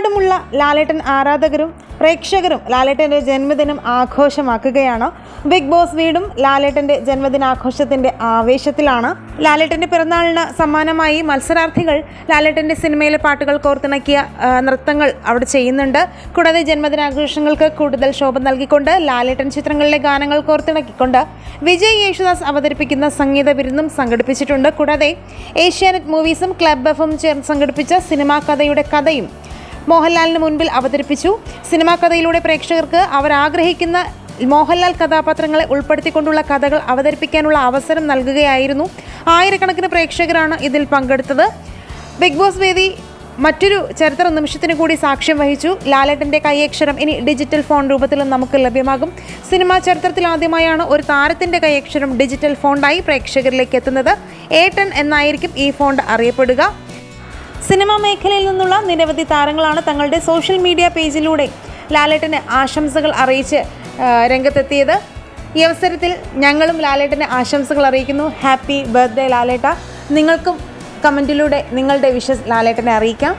ലോകമെമ്പാടുമുള്ള ലാലേട്ടൻ ആരാധകരും പ്രേക്ഷകരും ലാലേട്ടൻ്റെ ജന്മദിനം ആഘോഷമാക്കുകയാണ്. ബിഗ് ബോസ് വീടും ലാലേട്ടൻ്റെ ജന്മദിനാഘോഷത്തിൻ്റെ ആവേശത്തിലാണ്. ലാലേട്ടൻ്റെ പിറന്നാളിന് സമ്മാനമായി മത്സരാർത്ഥികൾ ലാലേട്ടൻ്റെ സിനിമയിലെ പാട്ടുകൾ കോർത്തിണക്കിയ നൃത്തങ്ങൾ അവിടെ ചെയ്യുന്നുണ്ട്. കൂടാതെ ജന്മദിനാഘോഷങ്ങൾക്ക് കൂടുതൽ ശോഭ നൽകിക്കൊണ്ട് ലാലേട്ടൻ ചിത്രങ്ങളിലെ ഗാനങ്ങൾ കോർത്തിണക്കിക്കൊണ്ട് വിജയ് യേശുദാസ് അവതരിപ്പിക്കുന്ന സംഗീത വിരുന്നും സംഘടിപ്പിച്ചിട്ടുണ്ട്. കൂടാതെ ഏഷ്യാനെറ്റ് മൂവീസും ക്ലബ് എഫും ചേർന്ന് സംഘടിപ്പിച്ച സിനിമാ കഥയുടെ കഥയും മോഹൻലാലിന് മുൻപിൽ അവതരിപ്പിച്ചു. സിനിമാ കഥയിലൂടെ പ്രേക്ഷകർക്ക് അവർ ആഗ്രഹിക്കുന്ന മോഹൻലാൽ കഥാപാത്രങ്ങളെ ഉൾപ്പെടുത്തിക്കൊണ്ടുള്ള കഥകൾ അവതരിപ്പിക്കാനുള്ള അവസരം നൽകുകയായിരുന്നു. ആയിരക്കണക്കിന് പ്രേക്ഷകരാണ് ഇതിൽ പങ്കെടുത്തത്. ബിഗ് ബോസ് വേദി മറ്റൊരു ചരിത്ര നിമിഷത്തിന് കൂടി സാക്ഷ്യം വഹിച്ചു. ലാലേട്ടൻ്റെ കൈയക്ഷരം ഇനി ഡിജിറ്റൽ ഫോൺ രൂപത്തിലും നമുക്ക് ലഭ്യമാകും. സിനിമാ ചരിത്രത്തിൽ ആദ്യമായാണ് ഒരു താരത്തിൻ്റെ കൈയക്ഷരം ഡിജിറ്റൽ ഫോണ്ടായി പ്രേക്ഷകരിലേക്ക് എത്തുന്നത്. A10 എന്നായിരിക്കും ഈ ഫോണ്ട് അറിയപ്പെടുക. സിനിമാ മേഖലയിൽ നിന്നുള്ള നിരവധി താരങ്ങളാണ് തങ്ങളുടെ സോഷ്യൽ മീഡിയ പേജിലൂടെ ലാലേട്ടന് ആശംസകൾ അറിയിച്ച് രംഗത്തെത്തിയത്. ഈ അവസരത്തിൽ ഞങ്ങളും ലാലേട്ടന് ആശംസകൾ അറിയിക്കുന്നു. ഹാപ്പി ബർത്ത്ഡേ ലാലേട്ട. നിങ്ങൾക്കും കമൻറ്റിലൂടെ നിങ്ങളുടെ വിഷസ് ലാലേട്ടനെ അറിയിക്കാം.